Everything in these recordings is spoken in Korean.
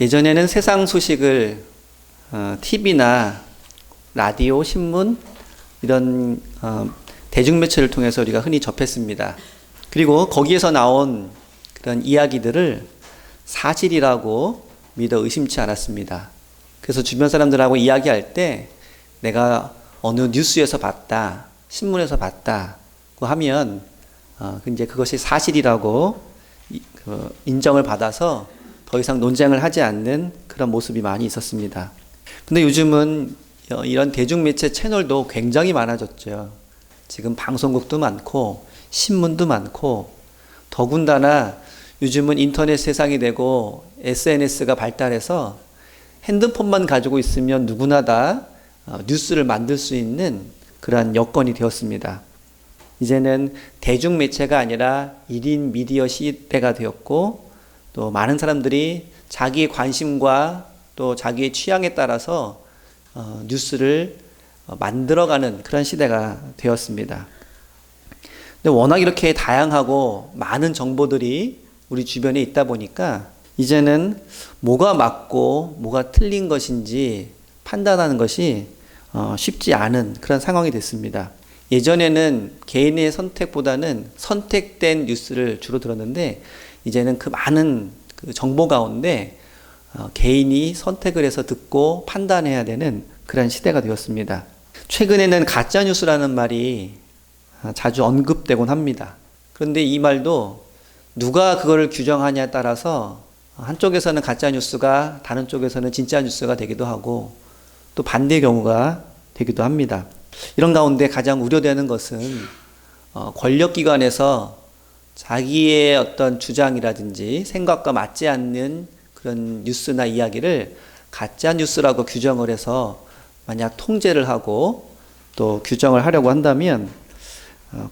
예전에는 세상 소식을 TV나 라디오, 신문 이런 대중매체를 통해서 우리가 흔히 접했습니다. 그리고 거기에서 나온 그런 이야기들을 사실이라고 믿어 의심치 않았습니다. 그래서 주변 사람들하고 이야기할 때 내가 어느 뉴스에서 봤다, 신문에서 봤다고 하면 이제 그것이 사실이라고 인정을 받아서 더 이상 논쟁을 하지 않는 그런 모습이 많이 있었습니다. 근데 요즘은 이런 대중매체 채널도 굉장히 많아졌죠. 지금 방송국도 많고 신문도 많고 더군다나 요즘은 인터넷 세상이 되고 SNS가 발달해서 핸드폰만 가지고 있으면 누구나 다 뉴스를 만들 수 있는 그러한 여건이 되었습니다. 이제는 대중매체가 아니라 1인 미디어 시대가 되었고 또 많은 사람들이 자기의 관심과 또 자기의 취향에 따라서 뉴스를 만들어가는 그런 시대가 되었습니다. 근데 워낙 이렇게 다양하고 많은 정보들이 우리 주변에 있다 보니까 이제는 뭐가 맞고 뭐가 틀린 것인지 판단하는 것이 쉽지 않은 그런 상황이 됐습니다. 예전에는 개인의 선택보다는 선택된 뉴스를 주로 들었는데 이제는 그 많은 그 정보 가운데 개인이 선택을 해서 듣고 판단해야 되는 그런 시대가 되었습니다. 최근에는 가짜뉴스라는 말이 자주 언급되곤 합니다. 그런데 이 말도 누가 그거를 규정하냐에 따라서 한쪽에서는 가짜뉴스가 다른 쪽에서는 진짜 뉴스가 되기도 하고 또 반대의 경우가 되기도 합니다. 이런 가운데 가장 우려되는 것은 권력기관에서 자기의 어떤 주장이라든지 생각과 맞지 않는 그런 뉴스나 이야기를 가짜뉴스라고 규정을 해서 만약 통제를 하고 또 규정을 하려고 한다면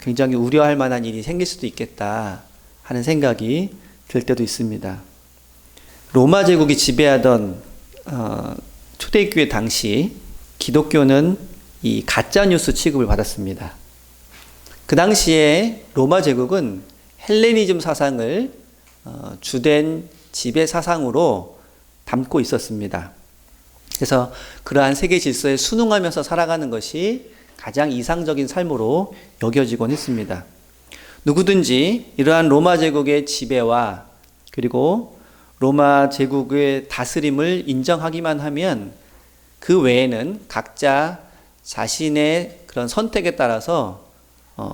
굉장히 우려할 만한 일이 생길 수도 있겠다 하는 생각이 들 때도 있습니다. 로마 제국이 지배하던 초대교회 당시 기독교는 이 가짜뉴스 취급을 받았습니다. 그 당시에 로마 제국은 헬레니즘 사상을 주된 지배 사상으로 담고 있었습니다. 그래서 그러한 세계 질서에 순응하면서 살아가는 것이 가장 이상적인 삶으로 여겨지곤 했습니다. 누구든지 이러한 로마 제국의 지배와 그리고 로마 제국의 다스림을 인정하기만 하면 그 외에는 각자 자신의 그런 선택에 따라서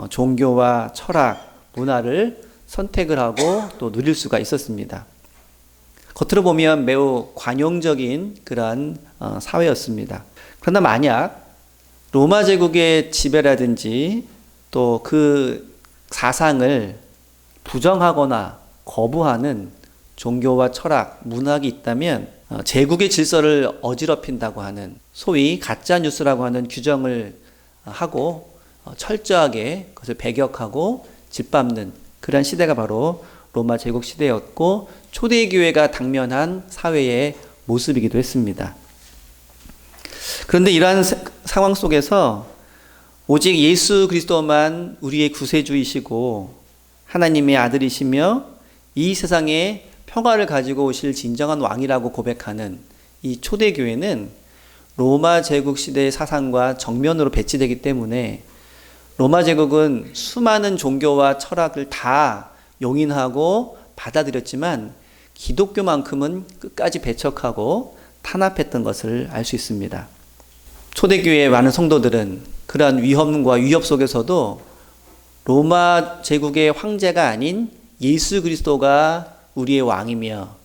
종교와 철학, 문화를 선택을 하고 또 누릴 수가 있었습니다. 겉으로 보면 매우 관용적인 그러한 사회였습니다. 그러나 만약 로마 제국의 지배라든지 또 그 사상을 부정하거나 거부하는 종교와 철학, 문학이 있다면 제국의 질서를 어지럽힌다고 하는 소위 가짜뉴스라고 하는 규정을 하고 철저하게 그것을 배격하고 짓밟는 그런 시대가 바로 로마 제국 시대였고 초대교회가 당면한 사회의 모습이기도 했습니다. 그런데 이러한 상황 속에서 오직 예수 그리스도만 우리의 구세주이시고 하나님의 아들이시며 이 세상에 평화를 가지고 오실 진정한 왕이라고 고백하는 이 초대교회는 로마 제국 시대의 사상과 정면으로 배치되기 때문에 로마 제국은 수많은 종교와 철학을 다 용인하고 받아들였지만 기독교만큼은 끝까지 배척하고 탄압했던 것을 알 수 있습니다. 초대교회의 많은 성도들은 그러한 위험과 위협 속에서도 로마 제국의 황제가 아닌 예수 그리스도가 우리의 왕이며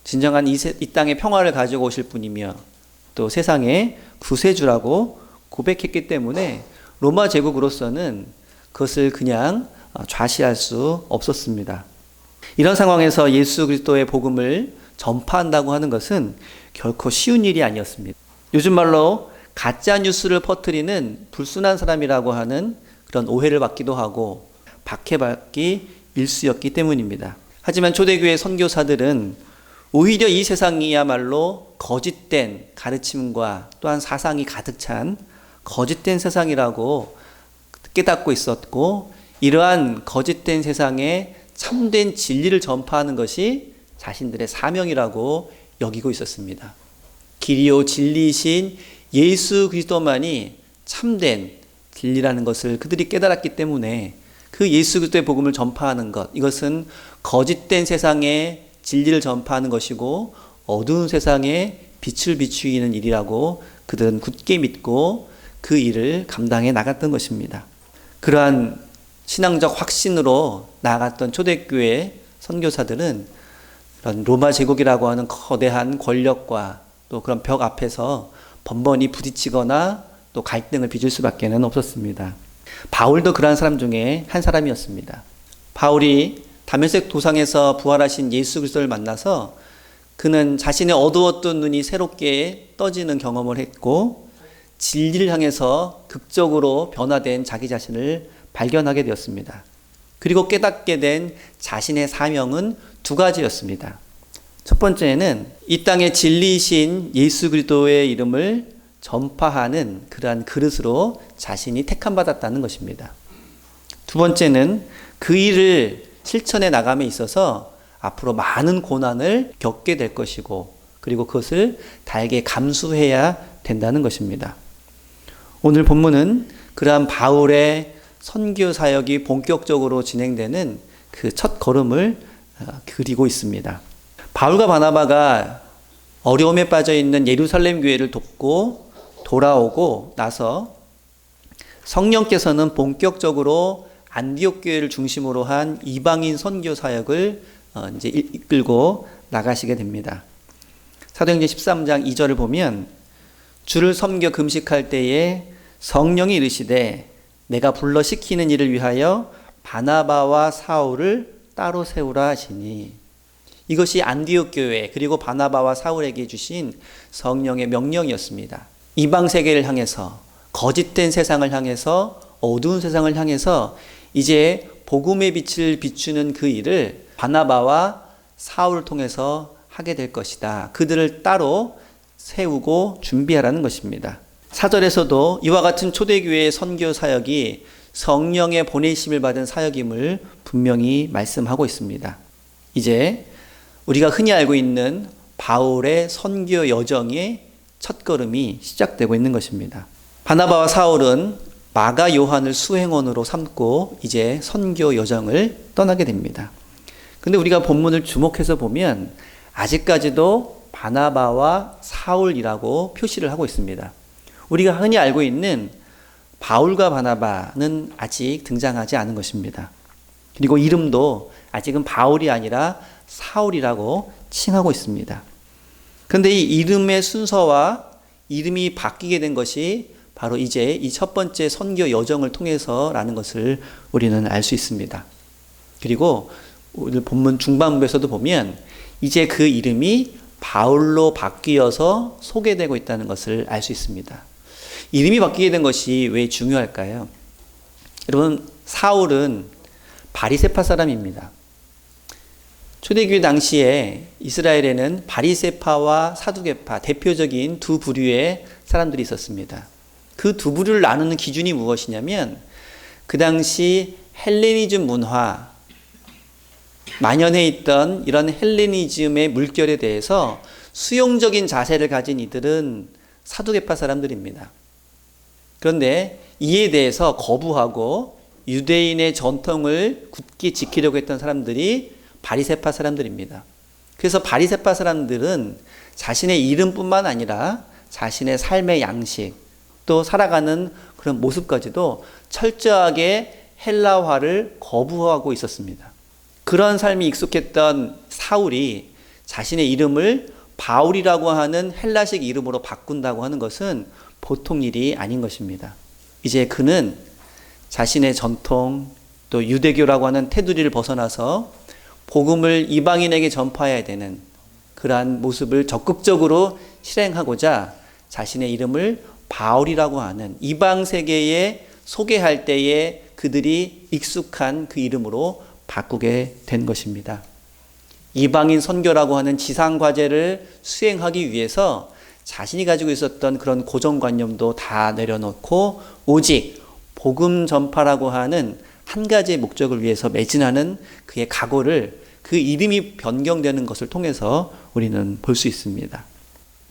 진정한 이 땅의 평화를 가지고 오실 분이며 또 세상의 구세주라고 고백했기 때문에 로마 제국으로서는 그것을 그냥 좌시할 수 없었습니다. 이런 상황에서 예수 그리스도의 복음을 전파한다고 하는 것은 결코 쉬운 일이 아니었습니다. 요즘 말로 가짜 뉴스를 퍼뜨리는 불순한 사람이라고 하는 그런 오해를 받기도 하고 박해받기 일쑤였기 때문입니다. 하지만 초대교회 선교사들은 오히려 이 세상이야말로 거짓된 가르침과 또한 사상이 가득 찬 거짓된 세상이라고 깨닫고 있었고 이러한 거짓된 세상에 참된 진리를 전파하는 것이 자신들의 사명이라고 여기고 있었습니다. 길이요 진리이신 예수 그리스도만이 참된 진리라는 것을 그들이 깨달았기 때문에 그 예수 그리스도의 복음을 전파하는 것, 이것은 거짓된 세상에 진리를 전파하는 것이고 어두운 세상에 빛을 비추이는 일이라고 그들은 굳게 믿고 그 일을 감당해 나갔던 것입니다. 그러한 신앙적 확신으로 나아갔던 초대교회 선교사들은 그런 로마 제국이라고 하는 거대한 권력과 또 그런 벽 앞에서 번번이 부딪히거나 또 갈등을 빚을 수밖에 없었습니다. 바울도 그러한 사람 중에 한 사람이었습니다. 바울이 다메섹 도상에서 부활하신 예수 그리스도를 만나서 그는 자신의 어두웠던 눈이 새롭게 떠지는 경험을 했고 진리를 향해서 극적으로 변화된 자기 자신을 발견하게 되었습니다. 그리고 깨닫게 된 자신의 사명은 두 가지였습니다. 첫 번째는 이 땅의 진리이신 예수 그리스도의 이름을 전파하는 그러한 그릇으로 자신이 택함받았다는 것입니다. 두 번째는 그 일을 실천해 나감에 있어서 앞으로 많은 고난을 겪게 될 것이고 그리고 그것을 달게 감수해야 된다는 것입니다. 오늘 본문은 그러한 바울의 선교 사역이 본격적으로 진행되는 그 첫 걸음을 그리고 있습니다. 바울과 바나바가 어려움에 빠져 있는 예루살렘 교회를 돕고 돌아오고 나서 성령께서는 본격적으로 안디옥 교회를 중심으로 한 이방인 선교 사역을 이제 이끌고 나가시게 됩니다. 사도행전 13장 2절을 보면 주를 섬겨 금식할 때에 성령이 이르시되 내가 불러 시키는 일을 위하여 바나바와 사울을 따로 세우라 하시니, 이것이 안디옥 교회 그리고 바나바와 사울에게 주신 성령의 명령이었습니다. 이방 세계를 향해서, 거짓된 세상을 향해서, 어두운 세상을 향해서 이제 복음의 빛을 비추는 그 일을 바나바와 사울을 통해서 하게 될 것이다. 그들을 따로 세우고 준비하라는 것입니다. 4절에서도 이와 같은 초대교회의 선교 사역이 성령의 보내심을 받은 사역임을 분명히 말씀하고 있습니다. 이제 우리가 흔히 알고 있는 바울의 선교 여정의 첫걸음이 시작되고 있는 것입니다. 바나바와 사울은 마가 요한을 수행원으로 삼고 이제 선교 여정을 떠나게 됩니다. 근데 우리가 본문을 주목해서 보면 아직까지도 바나바와 사울이라고 표시를 하고 있습니다. 우리가 흔히 알고 있는 바울과 바나바는 아직 등장하지 않은 것입니다. 그리고 이름도 아직은 바울이 아니라 사울이라고 칭하고 있습니다. 그런데 이 이름의 순서와 이름이 바뀌게 된 것이 바로 이제 이 첫 번째 선교 여정을 통해서라는 것을 우리는 알 수 있습니다. 그리고 오늘 본문 중반부에서도 보면 이제 그 이름이 바울로 바뀌어서 소개되고 있다는 것을 알 수 있습니다. 이름이 바뀌게 된 것이 왜 중요할까요? 여러분, 사울은 바리새파 사람입니다. 초대교회 당시에 이스라엘에는 바리새파와 사두개파, 대표적인 두 부류의 사람들이 있었습니다. 그 두 부류를 나누는 기준이 무엇이냐면 그 당시 헬레니즘 문화, 만연해 있던 이런 헬레니즘의 물결에 대해서 수용적인 자세를 가진 이들은 사두개파 사람들입니다. 그런데 이에 대해서 거부하고 유대인의 전통을 굳게 지키려고 했던 사람들이 바리새파 사람들입니다. 그래서 바리새파 사람들은 자신의 이름뿐만 아니라 자신의 삶의 양식, 또 살아가는 그런 모습까지도 철저하게 헬라화를 거부하고 있었습니다. 그런 삶이 익숙했던 사울이 자신의 이름을 바울이라고 하는 헬라식 이름으로 바꾼다고 하는 것은 보통 일이 아닌 것입니다. 이제 그는 자신의 전통, 또 유대교라고 하는 테두리를 벗어나서 복음을 이방인에게 전파해야 되는 그러한 모습을 적극적으로 실행하고자 자신의 이름을 바울이라고 하는 이방 세계에 소개할 때에 그들이 익숙한 그 이름으로 바꾸게 된 것입니다. 이방인 선교라고 하는 지상 과제를 수행하기 위해서 자신이 가지고 있었던 그런 고정관념도 다 내려놓고 오직 복음 전파라고 하는 한 가지의 목적을 위해서 매진하는 그의 각오를 그 이름이 변경되는 것을 통해서 우리는 볼 수 있습니다.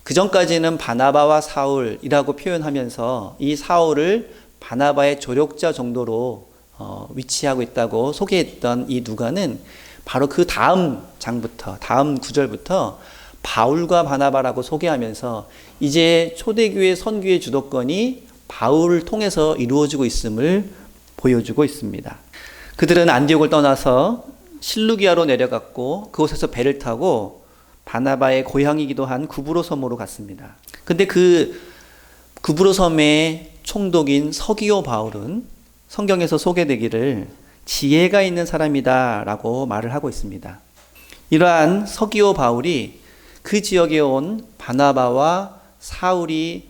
그 전까지는 바나바와 사울이라고 표현하면서 이 사울을 바나바의 조력자 정도로 위치하고 있다고 소개했던 이 누가는 바로 그 다음 장부터, 다음 구절부터 바울과 바나바라고 소개하면서 이제 초대교회 선교의 주도권이 바울을 통해서 이루어지고 있음을 보여주고 있습니다. 그들은 안디옥을 떠나서 실루기아로 내려갔고 그곳에서 배를 타고 바나바의 고향이기도 한 구브로 섬으로 갔습니다. 근데 그 구브로 섬의 총독인 서기오 바울은 성경에서 소개되기를 지혜가 있는 사람이다 라고 말을 하고 있습니다. 이러한 서기오 바울이 그 지역에 온 바나바와 사울이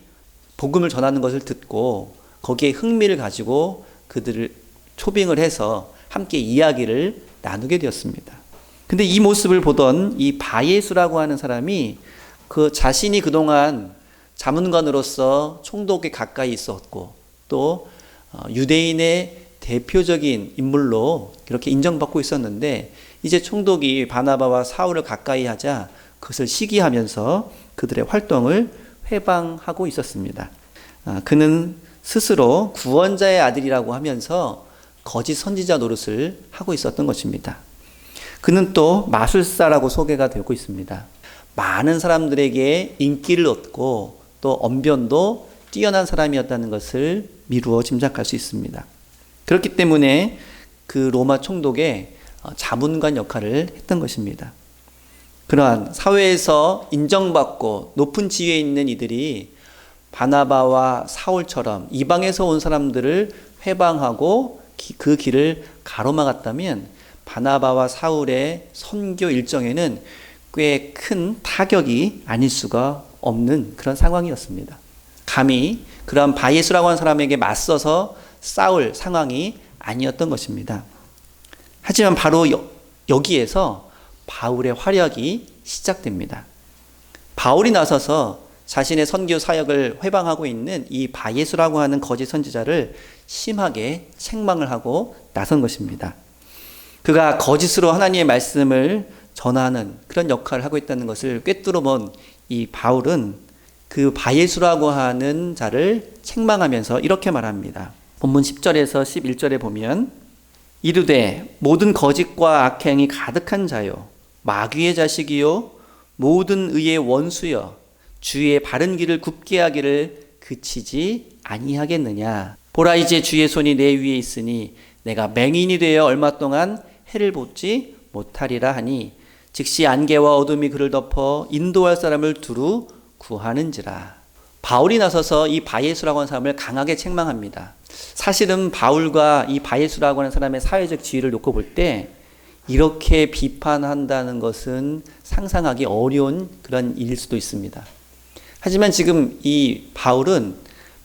복음을 전하는 것을 듣고 거기에 흥미를 가지고 그들을 초빙을 해서 함께 이야기를 나누게 되었습니다. 근데 이 모습을 보던 이 바예수라고 하는 사람이 그 자신이 그동안 자문관으로서 총독에 가까이 있었고 또 유대인의 대표적인 인물로 이렇게 인정받고 있었는데 이제 총독이 바나바와 사울을 가까이 하자 그것을 시기하면서 그들의 활동을 회방하고 있었습니다. 그는 스스로 구원자의 아들이라고 하면서 거짓 선지자 노릇을 하고 있었던 것입니다. 그는 또 마술사라고 소개가 되고 있습니다. 많은 사람들에게 인기를 얻고 또 언변도 뛰어난 사람이었다는 것을 미루어 짐작할 수 있습니다. 그렇기 때문에 그 로마 총독의 자문관 역할을 했던 것입니다. 그러한 사회에서 인정받고 높은 지위에 있는 이들이 바나바와 사울처럼 이방에서 온 사람들을 회방하고 그 길을 가로막았다면 바나바와 사울의 선교 일정에는 꽤 큰 타격이 아닐 수가 없는 그런 상황이었습니다. 감히 그런 바예수라고 하는 사람에게 맞서서 싸울 상황이 아니었던 것입니다. 하지만 바로 여기에서 바울의 활약이 시작됩니다. 바울이 나서서 자신의 선교 사역을 회방하고 있는 이 바예수라고 하는 거짓 선지자를 심하게 책망을 하고 나선 것입니다. 그가 거짓으로 하나님의 말씀을 전하는 그런 역할을 하고 있다는 것을 꿰뚫어 본 이 바울은 그 바예수라고 하는 자를 책망하면서 이렇게 말합니다. 본문 10절에서 11절에 보면 이르되 모든 거짓과 악행이 가득한 자요 마귀의 자식이요 모든 의의 원수여 주의 바른 길을 굽게 하기를 그치지 아니하겠느냐. 보라 이제 주의 손이 내 위에 있으니 내가 맹인이 되어 얼마 동안 해를 보지 못하리라 하니 즉시 안개와 어둠이 그를 덮어 인도할 사람을 두루 구하는지라. 바울이 나서서 이 바예수라고 하는 사람을 강하게 책망합니다. 사실은 바울과 이 바예수라고 하는 사람의 사회적 지위를 놓고 볼 때 이렇게 비판한다는 것은 상상하기 어려운 그런 일일 수도 있습니다. 하지만 지금 이 바울은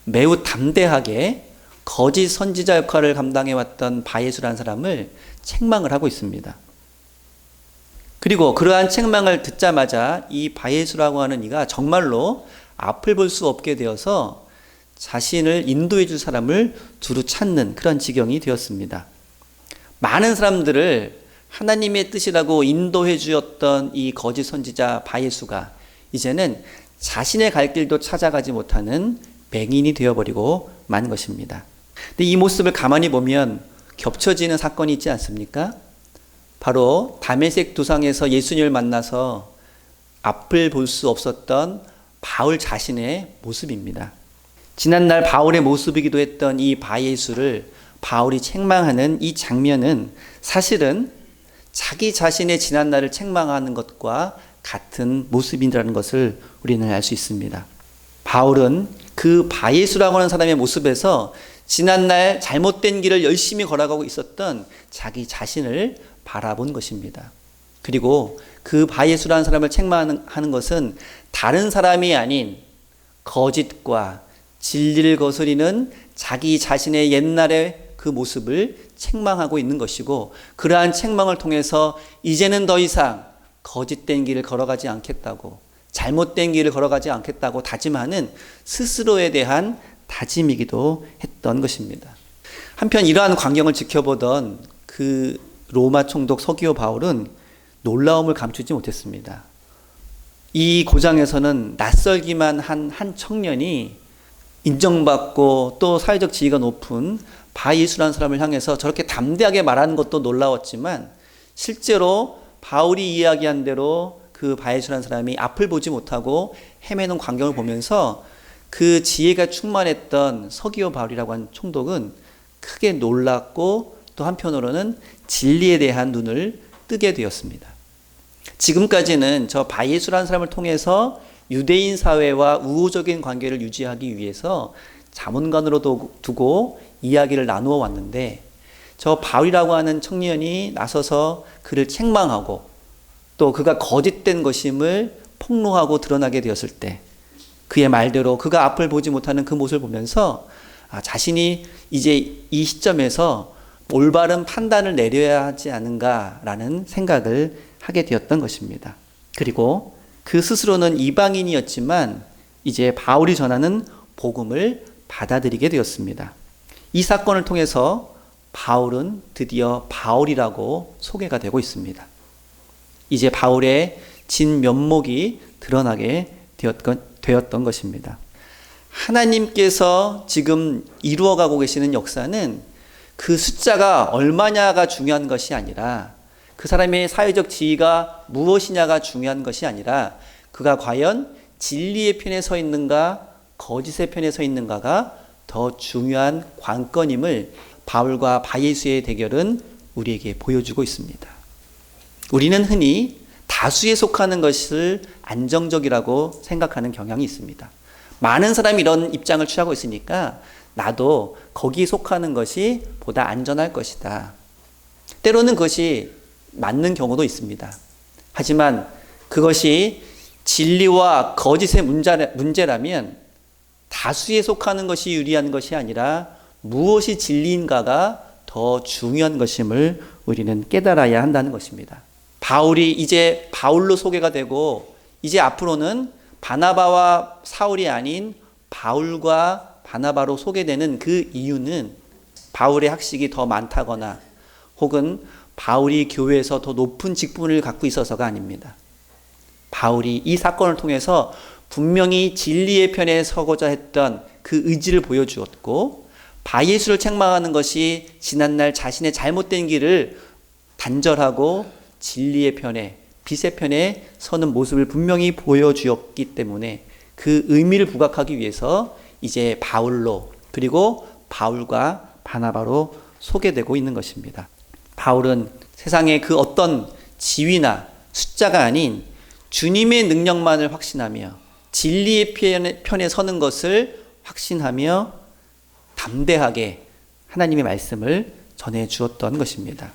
매우 담대하게 거짓 선지자 역할을 감당해왔던 바예수라는 사람을 책망을 하고 있습니다. 그리고 그러한 책망을 듣자마자 이 바예수라고 하는 이가 정말로 앞을 볼 수 없게 되어서 자신을 인도해 줄 사람을 두루 찾는 그런 지경이 되었습니다. 많은 사람들을 하나님의 뜻이라고 인도해 주었던 이 거짓 선지자 바예수가 이제는 자신의 갈 길도 찾아가지 못하는 맹인이 되어버리고 만 것입니다. 근데 이 모습을 가만히 보면 겹쳐지는 사건이 있지 않습니까? 바로 다메섹 도상에서 예수님을 만나서 앞을 볼 수 없었던 바울 자신의 모습입니다. 지난날 바울의 모습이기도 했던 이 바예수를 바울이 책망하는 이 장면은 사실은 자기 자신의 지난날을 책망하는 것과 같은 모습이라는 것을 우리는 알 수 있습니다. 바울은 그 바예수라고 하는 사람의 모습에서 지난날 잘못된 길을 열심히 걸어가고 있었던 자기 자신을 바라본 것입니다. 그리고 그 바예수라는 사람을 책망하는 것은 다른 사람이 아닌 거짓과 진리를 거스리는 자기 자신의 옛날의 그 모습을 책망하고 있는 것이고 그러한 책망을 통해서 이제는 더 이상 거짓된 길을 걸어가지 않겠다고 잘못된 길을 걸어가지 않겠다고 다짐하는 스스로에 대한 다짐이기도 했던 것입니다. 한편 이러한 광경을 지켜보던 그 로마 총독 서기오 바울은 놀라움을 감추지 못했습니다. 이 고장에서는 낯설기만 한 청년이 인정받고 또 사회적 지위가 높은 바예수라는 사람을 향해서 저렇게 담대하게 말하는 것도 놀라웠지만, 실제로 바울이 이야기한 대로 그 바예수라는 사람이 앞을 보지 못하고 헤매는 광경을 보면서 그 지혜가 충만했던 서기오 바울이라고 하는 총독은 크게 놀랐고, 또 한편으로는 진리에 대한 눈을 뜨게 되었습니다. 지금까지는 저 바예수라는 사람을 통해서 유대인 사회와 우호적인 관계를 유지하기 위해서 자문관으로 두고 이야기를 나누어 왔는데, 저 바울이라고 하는 청년이 나서서 그를 책망하고 또 그가 거짓된 것임을 폭로하고 드러나게 되었을 때, 그의 말대로 그가 앞을 보지 못하는 그 모습을 보면서 자신이 이제 이 시점에서 올바른 판단을 내려야 하지 않은가라는 생각을 하게 되었던 것입니다. 그리고 그 스스로는 이방인이었지만 이제 바울이 전하는 복음을 받아들이게 되었습니다. 이 사건을 통해서 바울은 드디어 바울이라고 소개가 되고 있습니다. 이제 바울의 진면목이 드러나게 되었던 것입니다. 하나님께서 지금 이루어가고 계시는 역사는 그 숫자가 얼마냐가 중요한 것이 아니라, 그 사람의 사회적 지위가 무엇이냐가 중요한 것이 아니라, 그가 과연 진리의 편에 서 있는가 거짓의 편에 서 있는가가 더 중요한 관건임을 바울과 바예수의 대결은 우리에게 보여주고 있습니다. 우리는 흔히 다수에 속하는 것을 안정적이라고 생각하는 경향이 있습니다. 많은 사람이 이런 입장을 취하고 있으니까 나도 거기에 속하는 것이 보다 안전할 것이다. 때로는 그것이 맞는 경우도 있습니다. 하지만 그것이 진리와 거짓의 문제라면 다수에 속하는 것이 유리한 것이 아니라 무엇이 진리인가가 더 중요한 것임을 우리는 깨달아야 한다는 것입니다. 바울이 이제 바울로 소개가 되고, 이제 앞으로는 바나바와 사울이 아닌 바울과 바나바로 소개되는 그 이유는 바울의 학식이 더 많다거나 혹은 바울이 교회에서 더 높은 직분을 갖고 있어서가 아닙니다. 바울이 이 사건을 통해서 분명히 진리의 편에 서고자 했던 그 의지를 보여주었고, 바예수를 책망하는 것이 지난날 자신의 잘못된 길을 단절하고 진리의 편에, 빛의 편에 서는 모습을 분명히 보여주었기 때문에 그 의미를 부각하기 위해서 이제 바울로, 그리고 바울과 바나바로 소개되고 있는 것입니다. 바울은 세상의 그 어떤 지위나 숫자가 아닌 주님의 능력만을 확신하며 진리의 편에 서는 것을 확신하며 담대하게 하나님의 말씀을 전해 주었던 것입니다.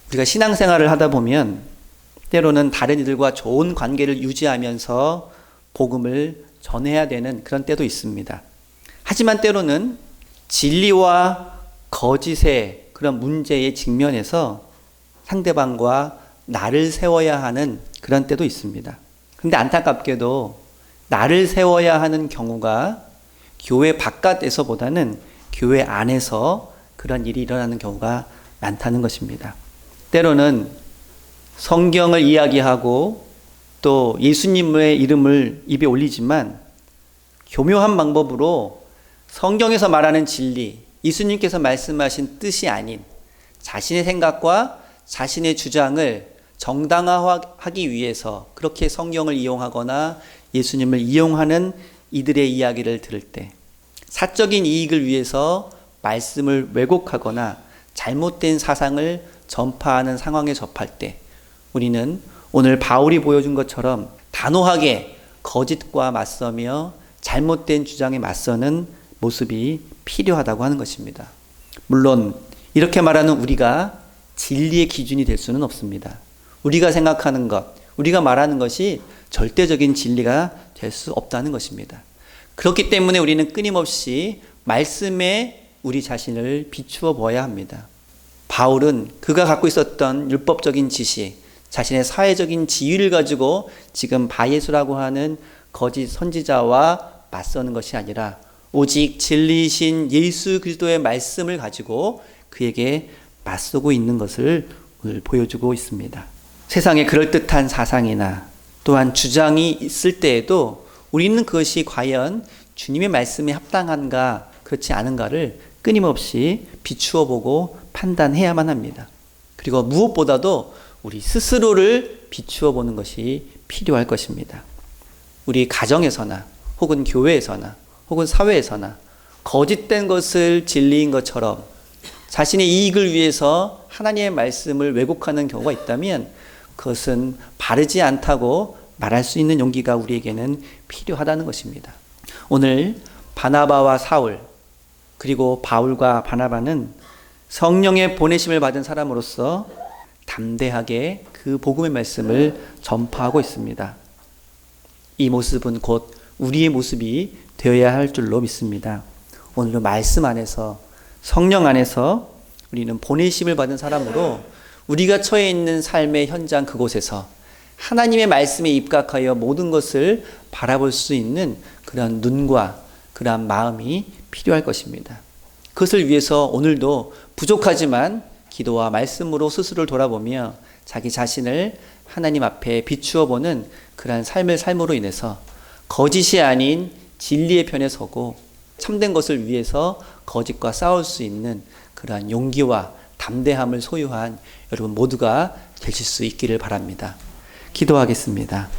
우리가 신앙생활을 하다 보면 때로는 다른 이들과 좋은 관계를 유지하면서 복음을 전해야 되는 그런 때도 있습니다. 하지만 때로는 진리와 거짓의 그런 문제에 직면해서 상대방과 나를 세워야 하는 그런 때도 있습니다. 그런데 안타깝게도 나를 세워야 하는 경우가 교회 바깥에서보다는 교회 안에서 그런 일이 일어나는 경우가 많다는 것입니다. 때로는 성경을 이야기하고 또 예수님의 이름을 입에 올리지만 교묘한 방법으로 성경에서 말하는 진리, 예수님께서 말씀하신 뜻이 아닌 자신의 생각과 자신의 주장을 정당화하기 위해서 그렇게 성경을 이용하거나 예수님을 이용하는 이들의 이야기를 들을 때, 사적인 이익을 위해서 말씀을 왜곡하거나 잘못된 사상을 전파하는 상황에 접할 때, 우리는 오늘 바울이 보여준 것처럼 단호하게 거짓과 맞서며 잘못된 주장에 맞서는 모습이 필요하다고 하는 것입니다. 물론 이렇게 말하는 우리가 진리의 기준이 될 수는 없습니다. 우리가 생각하는 것, 우리가 말하는 것이 절대적인 진리가 될 수 없다는 것입니다. 그렇기 때문에 우리는 끊임없이 말씀에 우리 자신을 비추어 보아야 합니다. 바울은 그가 갖고 있었던 율법적인 지식, 자신의 사회적인 지위를 가지고 지금 바예수라고 하는 거짓 선지자와 맞서는 것이 아니라 오직 진리이신 예수 그리스도의 말씀을 가지고 그에게 맞서고 있는 것을 오늘 보여주고 있습니다. 세상에 그럴듯한 사상이나 또한 주장이 있을 때에도 우리는 그것이 과연 주님의 말씀에 합당한가 그렇지 않은가를 끊임없이 비추어 보고 판단해야만 합니다. 그리고 무엇보다도 우리 스스로를 비추어 보는 것이 필요할 것입니다. 우리 가정에서나 혹은 교회에서나 혹은 사회에서나 거짓된 것을 진리인 것처럼 자신의 이익을 위해서 하나님의 말씀을 왜곡하는 경우가 있다면 그것은 바르지 않다고 말할 수 있는 용기가 우리에게는 필요하다는 것입니다. 오늘 바나바와 사울 그리고 바울과 바나바는 성령의 보내심을 받은 사람으로서 담대하게 그 복음의 말씀을 전파하고 있습니다. 이 모습은 곧 우리의 모습이 되어야 할 줄로 믿습니다. 오늘 말씀 안에서 성령 안에서 우리는 보내심을 받은 사람으로 우리가 처해 있는 삶의 현장 그곳에서 하나님의 말씀에 입각하여 모든 것을 바라볼 수 있는 그런 눈과 그런 마음이 필요할 것입니다. 그것을 위해서 오늘도 부족하지만 기도와 말씀으로 스스로를 돌아보며 자기 자신을 하나님 앞에 비추어 보는 그러한 삶을 삶으로 인해서 거짓이 아닌 진리의 편에 서고 참된 것을 위해서 거짓과 싸울 수 있는 그러한 용기와 담대함을 소유한 여러분 모두가 되실 수 있기를 바랍니다. 기도하겠습니다.